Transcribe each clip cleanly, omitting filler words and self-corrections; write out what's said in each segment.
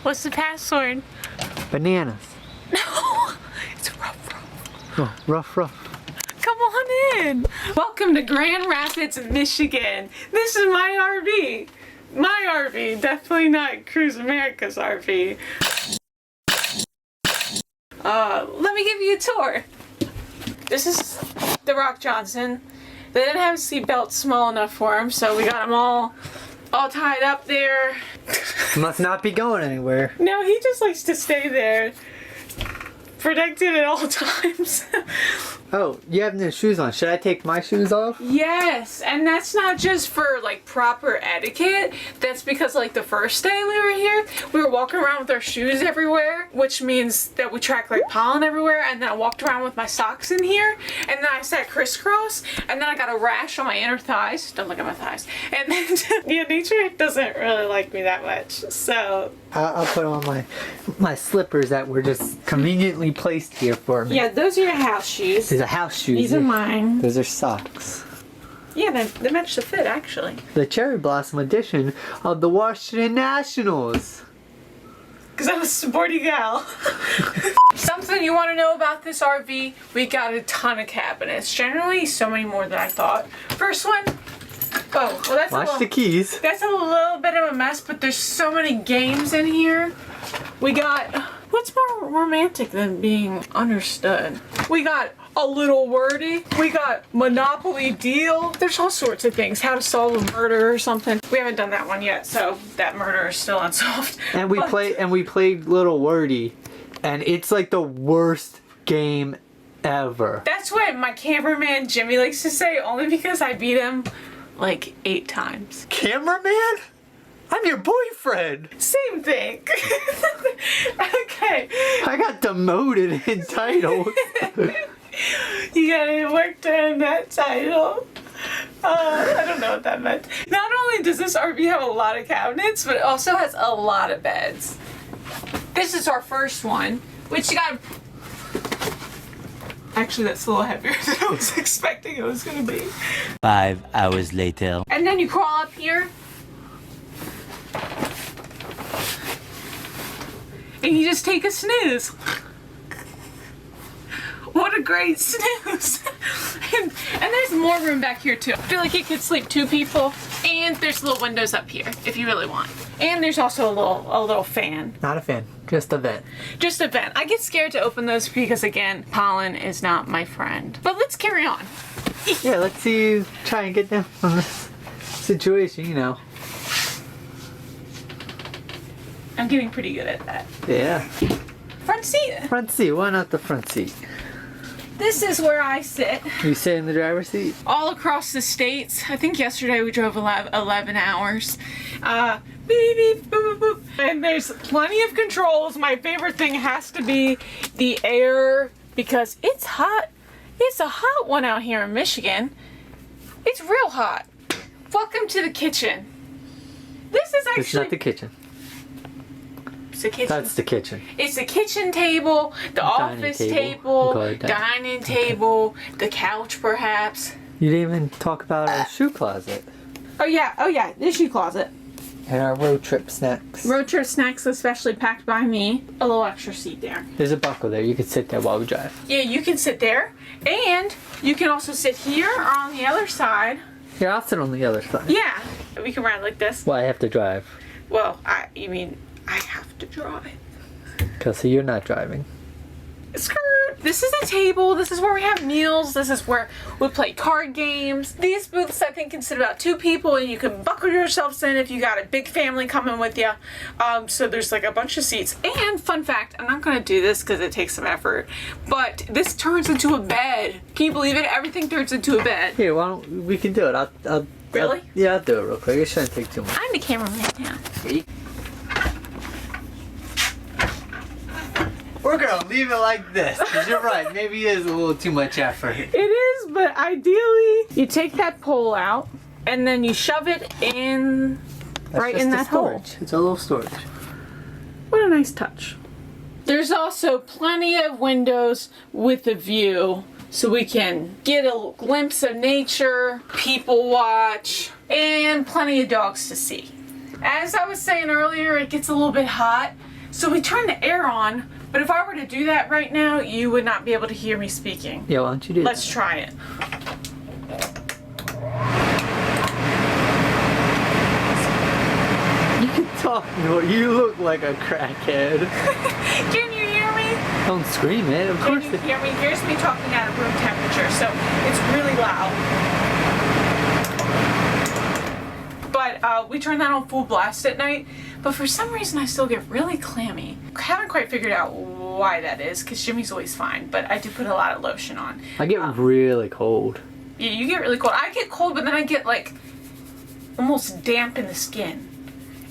What's the password? Bananas. No, it's rough. Oh, rough. Come on in. Welcome to Grand Rapids, Michigan. This is my RV. My RV, definitely not Cruise America's RV. Let me give you a tour. This is the Rock Johnson. They didn't have a seatbelt small enough for him, so we got him all tied up there. Must not be going anywhere. No, he just likes to stay there. Protected at all times. Oh, you have no shoes on. Should I take my shoes off? Yes, and that's not just for like proper etiquette. That's because like the first day we were here, we were walking around with our shoes everywhere, which means that we track like pollen everywhere, and then I walked around with my socks in here, and then I sat crisscross, and then I got a rash on my inner thighs. Don't look at my thighs. And then, yeah, nature doesn't really like me that much, so. I'll put on my slippers that were just conveniently placed here for me. Yeah, those are your house shoes. These are house shoes. These are mine. Those are socks. Yeah, they match the fit, actually. The Cherry Blossom edition of the Washington Nationals. Because I'm a sporty gal. Something you want to know about this RV, we got a ton of cabinets. Generally, so many more than I thought. First one. Oh, well that's Watch the keys. That's a little bit of a mess, but there's so many games in here. We got, what's more romantic than being understood? We got a little wordy. We got Monopoly Deal. There's all sorts of things. How to solve a murder or something. We haven't done that one yet, so that murder is still unsolved. And we played Little Wordy, and it's like the worst game ever. That's what my cameraman Jimmy likes to say, only because I beat him like 8 times. Cameraman? I'm your boyfriend. Same thing. Okay. I got demoted in titles. You gotta work to earn that title. I don't know what that meant. Not only does this RV have a lot of cabinets, but it also has a lot of beds. This is our first one, which you got. Actually, that's a little heavier than I was expecting it was gonna be. 5 hours later. And then you crawl up here. And you just take a snooze. What a great snooze. and there's more room back here too. I feel like it could sleep 2 people. And there's little windows up here if you really want. And there's also a little fan. Not a fan, just a vent. Just a vent. I get scared to open those because again, pollen is not my friend. But let's carry on. Yeah, let's see you try and get down from this situation, you know. I'm getting pretty good at that. Yeah. Front seat. Front seat, why not the front seat? This is where I sit. You sit in the driver's seat? All across the states. I think yesterday we drove 11 hours. Beep, beep, boop, boop, boop. And there's plenty of controls. My favorite thing has to be the air because it's hot. It's a hot one out here in Michigan. It's real hot. Welcome to the kitchen. This is actually... It's not the kitchen. It's the kitchen. That's the kitchen. It's the kitchen table, the office table, dining table, the couch perhaps. You didn't even talk about our shoe closet. Oh yeah, the shoe closet. And our road trip snacks. Road trip snacks especially packed by me. A little extra seat there. There's a buckle there. You can sit there while we drive. Yeah, you can sit there. And you can also sit here or on the other side. Here, I'll sit on the other side. Yeah, we can ride like this. Well, I have to drive. Well, you mean I have to drive. Kelsey, you're not driving. Skirt. This is a table. This is where we have meals. This is where we play card games. These booths, I think, can sit about 2 people, and you can buckle yourselves in if you got a big family coming with you. So there's like a bunch of seats. And fun fact, I'm not going to do this because it takes some effort, but this turns into a bed. Can you believe it? Everything turns into a bed. Here, why don't we can do it? Really? I'll do it real quick. It shouldn't take too much. I'm the cameraman now. We're gonna leave it like this, because you're right, maybe it is a little too much effort. It is, but ideally, you take that pole out, and then you shove it in, right in that hole. It's a little storage. What a nice touch. There's also plenty of windows with a view, so we can get a glimpse of nature, people watch, and plenty of dogs to see. As I was saying earlier, it gets a little bit hot. So we turned the air on, but if I were to do that right now, you would not be able to hear me speaking. Yeah, why don't you do that? Let's try it. You can talk more. You look like a crackhead. Can you hear me? Don't scream it, of Can course. you hear me? Here's me talking at a room temperature, so it's really loud. But we turn that on full blast at night, but for some reason I still get really clammy. I haven't quite figured out why that is, because Jimmy's always fine, but I do put a lot of lotion on. I get really cold. Yeah, you get really cold. I get cold, but then I get like almost damp in the skin.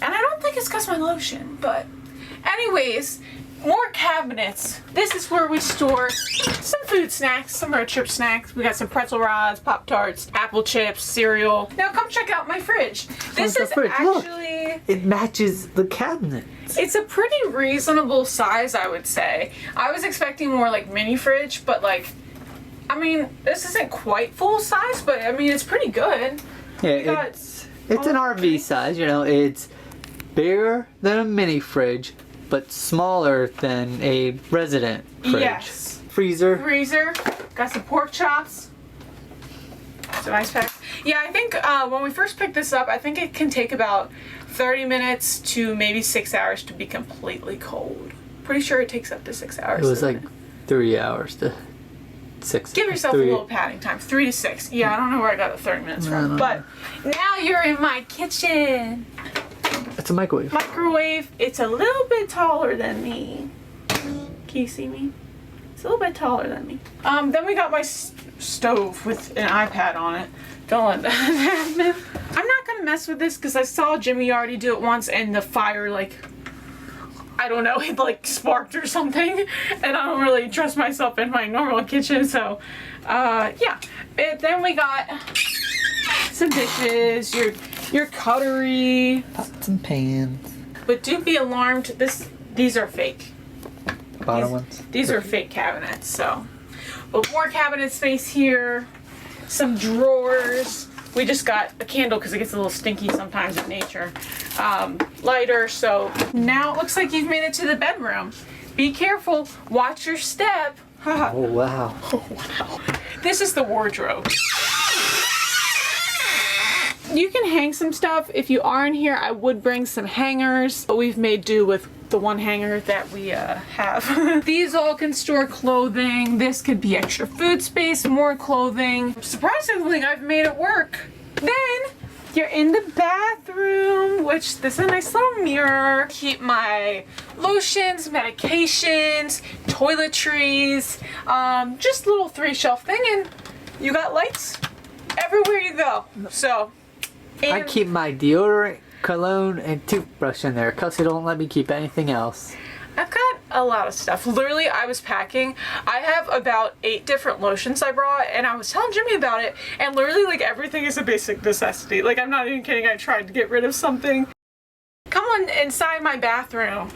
And I don't think it's because my lotion, but anyways, more cabinets. This is where we store some food snacks, some road trip snacks. We got some pretzel rods, Pop-Tarts, apple chips, cereal. Now come check out my fridge. This is actually... Look, it matches the cabinet. It's a pretty reasonable size, I would say. I was expecting more like mini fridge, but like, I mean, this isn't quite full size, but I mean, it's pretty good. Yeah, it's an RV size, you know, it's bigger than a mini fridge, but smaller than a resident fridge. Yes. Freezer. Got some pork chops. Some ice packs. Yeah, I think when we first picked this up, I think it can take about 30 minutes to maybe 6 hours to be completely cold. Pretty sure it takes up to 6 hours. It was like 3 hours to 6. Give yourself a little padding time. 3 to 6. Yeah, I don't know where I got the 30 minutes from. But now you're in my kitchen. It's a microwave. Microwave. It's a little bit taller than me. Can you see me? It's a little bit taller than me. Then we got my stove with an iPad on it. Don't let that happen. I'm not gonna mess with this because I saw Jimmy already do it once and the fire, like, I don't know, it like sparked or something, and I don't really trust myself in my normal kitchen, so yeah. Then we got some dishes, your cutlery, Pots and pans. but do be alarmed, these are fake. Bottom ones. These are fake cabinets, so. But more cabinet space here, some drawers. We just got a candle because it gets a little stinky sometimes in nature. Lighter, so now it looks like you've made it to the bedroom. Be careful, watch your step. Oh, wow. Oh, wow. This is the wardrobe. You can hang some stuff. If you are in here, I would bring some hangers, but we've made do with the one hanger that we have. These all can store clothing. This could be extra food space, more clothing. Surprisingly, I've made it work. Then you're in the bathroom, which this is a nice little mirror. Keep my lotions, medications, toiletries, just little 3-shelf thing, and you got lights everywhere you go. So, I keep my deodorant, cologne, and toothbrush in there because it don't let me keep anything else. I've got a lot of stuff. Literally, I was packing. I have about 8 different lotions I brought, and I was telling Jimmy about it, and literally, like, everything is a basic necessity. Like, I'm not even kidding. I tried to get rid of something. Come on inside my bathroom.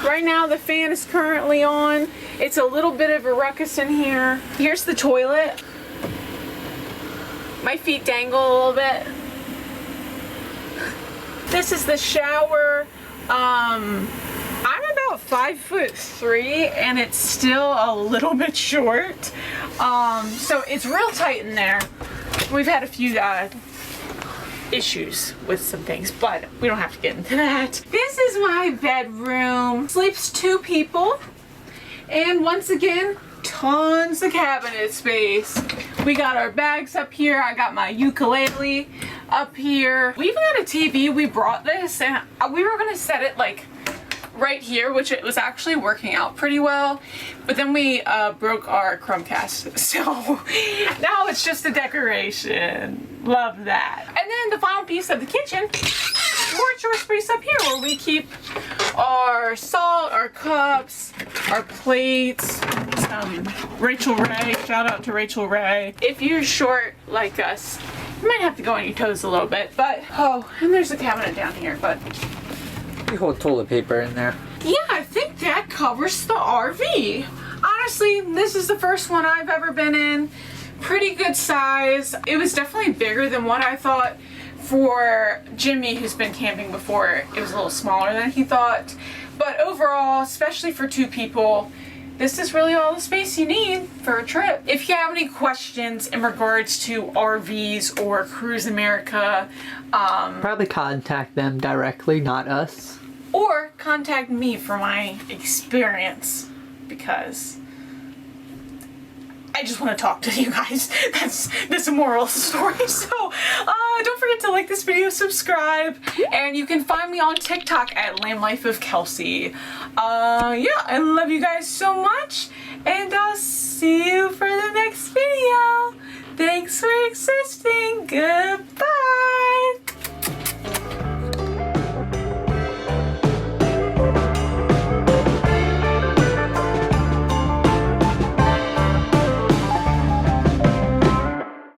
Right now, the fan is currently on. It's a little bit of a ruckus in here. Here's the toilet. My feet dangle a little bit. This is the shower. I'm about 5'3" and it's still a little bit short. So it's real tight in there. We've had a few issues with some things, but we don't have to get into that. This is my bedroom. Sleeps 2 people. And once again, tons of cabinet space. We got our bags up here. I got my ukulele up here. We even got a TV. We brought this and we were gonna set it like right here, which it was actually working out pretty well. But then we broke our Chromecast. So now it's just a decoration. Love that. And then the final piece of the kitchen, more drawer space up here where we keep our salt, our cups, our plates, Rachel Ray, shout out to Rachel Ray. If you're short like us, you might have to go on your toes a little bit, but, oh, and there's a cabinet down here, but. You hold toilet paper in there. Yeah, I think that covers the RV. Honestly, this is the first one I've ever been in. Pretty good size. It was definitely bigger than what I thought, For Jimmy, who's been camping before, it was a little smaller than he thought. But overall, especially for 2 people, this is really all the space you need for a trip. If you have any questions in regards to RVs or Cruise America, Probably contact them directly, not us. or contact me for my experience, because I just want to talk to you guys. That's the moral of the story. So don't forget to like this video, subscribe, and you can find me on TikTok at Lamelifeofkelsey. Yeah, I love you guys so much, and I'll see you for the next video. Thanks for existing. Goodbye.